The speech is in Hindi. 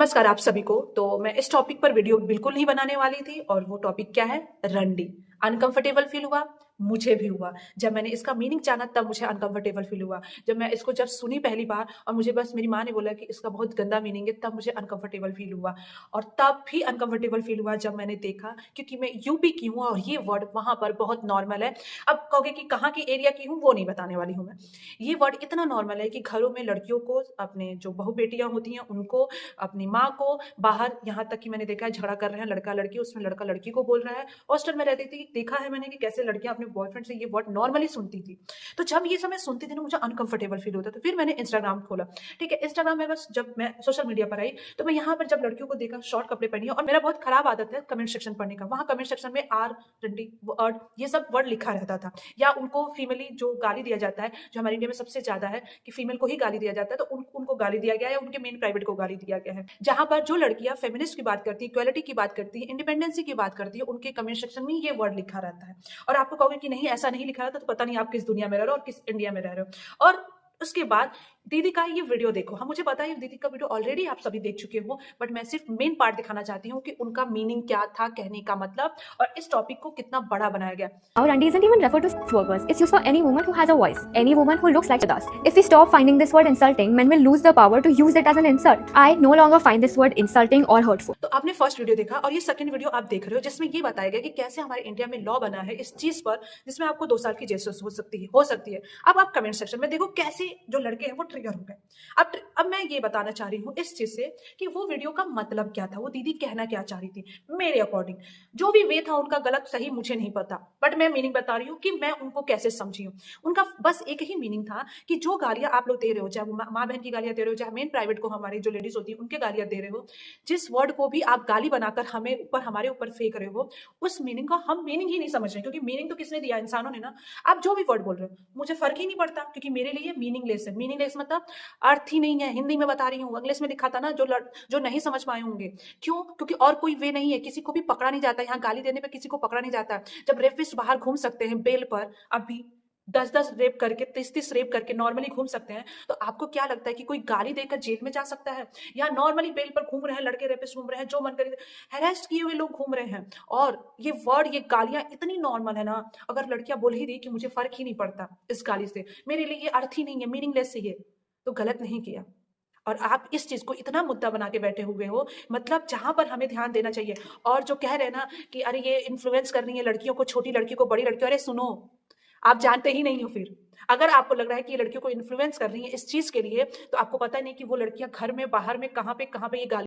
नमस्कार आप सभी को। तो मैं इस टॉपिक पर वीडियो बिल्कुल नहीं बनाने वाली थी और वो टॉपिक क्या है? रंडी। अनकंफर्टेबल फील हुआ, मुझे भी हुआ। जब मैंने इसका मीनिंग जाना तब मुझे अनकंफर्टेबल फील हुआ। जब सुनी पहली बार और मुझे बस मेरी माँ ने बोला कि इसका बहुत गंदा मीनिंग है, तब मुझे अनकंफर्टेबल फील हुआ। और तब भी अनकंफर्टेबल फील हुआ जब मैंने देखा, क्योंकि मैं यूपी की हूँ और ये वर्ड वहाँ पर बहुत नॉर्मल है। अब कहोगे कि कहाँ की एरिया की हूँ, वो नहीं बताने वाली हूँ मैं। ये वर्ड इतना नॉर्मल है कि घरों में लड़कियों को, अपने जो बहू बेटियाँ होती हैं उनको, अपनी माँ को, बाहर यहाँ तक कि मैंने देखा है झगड़ा कर रहे हैं लड़का लड़की, उसमें लड़का लड़की को बोल रहा है। हॉस्टल में रहती थी, देखा है मैंने कि कैसे लड़कियां अपने बॉयफ्रेंड से ये वर्ड नॉर्मली सुनती थी। तो जब ये समय सुनती थी ना, मुझे अनकंफर्टेबल फील होता था। फिर मैंने इंस्टाग्राम खोला। ठीक है, इंस्टाग्राम में बस जब मैं सोशल मीडिया पर आई तो मैं यहाँ पर जब लड़कियों को देखा शॉर्ट कपड़े पहनी है, और मेरा बहुत खराब आदत है कमेंट सेक्शन पढ़ने का। वहाँ कमेंट सेक्शन में आर, रंडी, वर्ड, ये सब वर्ड लिखा रहता था। या उनको फीमेली जो गाली दिया जाता है, जो हमारे इंडिया में सबसे ज्यादा है कि फीमेल को ही गाली दिया जाता है, तो उनको गाली दिया गया है, उनके मेन प्राइवेट को गाली दिया गया है। जहां पर जो लड़कियां फेमिनिस्ट की बात करती है, इक्वालिटी की बात करती है, इंडिपेंडेंसी की बात करती है, उनके कमेंट सेक्शन में ये वर्ड लिखा रहता है। और आपको कहोगे कि नहीं ऐसा नहीं लिखा रहता, तो पता नहीं आप किस दुनिया में रह रहे हो और किस इंडिया में रह रहे हो। और उसके बाद दीदी का ये वीडियो देखो। हाँ, मुझे पता है दीदी का वीडियो ऑलरेडी आप सभी देख चुके हो, बट मैं सिर्फ मेन पार्ट दिखाना चाहती हूँ कि उनका मीनिंग क्या था, कहने का मतलब, और इस टॉपिक को कितना बड़ा बनाया गया। Our Randi isn't even referred to sex workers. It's used for any woman who has a voice, any woman who looks like us. If we stop finding this word insulting, men will lose the power to use it as an insult. I no longer find this word insulting or hurtful. तो आपने फर्स्ट वीडियो देखा और ये सेकंड वीडियो आप देख रहे हो, जिसमें ये बताया गया कि कैसे हमारे इंडिया में लॉ बना है इस चीज पर, जिसमें आपको 2 साल की जेल हो सकती है। अब आप कमेंट सेक्शन में देखो कैसे जो लड़के हैं वो ट्रिगर हो गए। अब मैं ये बताना चाह रही हूँ इस चीज से कि वो वीडियो का मतलब क्या था, वो दीदी कहना क्या चाह रही थी। मेरे अकॉर्डिंग जो भी वे था उनका, गलत सही मुझे नहीं पता, बट मैं मीनिंग बता रही हूँ कि मैं उनको कैसे समझी हूँ। उनका बस एक ही मीनिंग था कि जो गालियां आप लोग दे रहे हो, चाहे वो माँ बहन की गालियां दे रहे हो, चाहे मेन प्राइवेट को हमारी जो लेडीज होती है उनके गालियां दे रहे हो, जिस वर्ड को भी आप गाली बनाकर हमारे ऊपर फेंक रहे हो, उस मीनिंग को हम मीनिंग ही नहीं समझ रहे, क्योंकि मीनिंग तो किसने दिया? इंसानों ने ना। आप जो भी वर्ड बोल रहे हो मुझे फर्क ही नहीं पड़ता, क्योंकि मेरे लिए मीनिंगलेस है। मीनिंगलेस मतलब अर्थ ही नहीं है। हिंदी में बता रही हूँ, इंग्लिश में लिखा था ना, जो नहीं समझ पाए होंगे। क्यों? क्योंकि और कोई वे नहीं है, किसी को भी पकड़ा नहीं जाता। यहाँ गाली देने पर किसी को पकड़ा नहीं जाता। जब रेपिस्ट बाहर घूम सकते हैं बेल पर, अभी 10-10 रेप करके, 30-30 रेप करके नॉर्मली घूम सकते हैं, तो आपको क्या लगता है कि कोई गाली देकर जेल में जा सकता है? या नॉर्मली बेल पर घूम रहे हैं लड़के, रेपिस्ट घूम रहे हैं, जो मन करे हेरेस्ट किए हुए लोग घूम रहे हैं। और ये वर्ड, ये गालियां इतनी नॉर्मल है ना, अगर लड़कियां बोल ही दी कि मुझे फर्क ही नहीं पड़ता इस गाली से, मेरे लिए ये अर्थ ही नहीं है, मीनिंगलेस है ये, तो गलत नहीं किया। और आप इस चीज को इतना मुद्दा बना के बैठे हुए हो, मतलब जहां पर हमें ध्यान देना चाहिए। और जो कह रहे हैं ना कि अरे ये इन्फ्लुएंस कर रही है लड़कियों को, छोटी लड़की को, बड़ी लड़की, अरे सुनो, आप जानते ही नहीं हो। फिर अगर आपको लग रहा है कि ये लड़कियों को इन्फ्लुएंस कर रही है इस चीज के लिए, तो आपको पता नहीं कि वो लड़कियां घर में, बाहर में, कहां पे ये गाली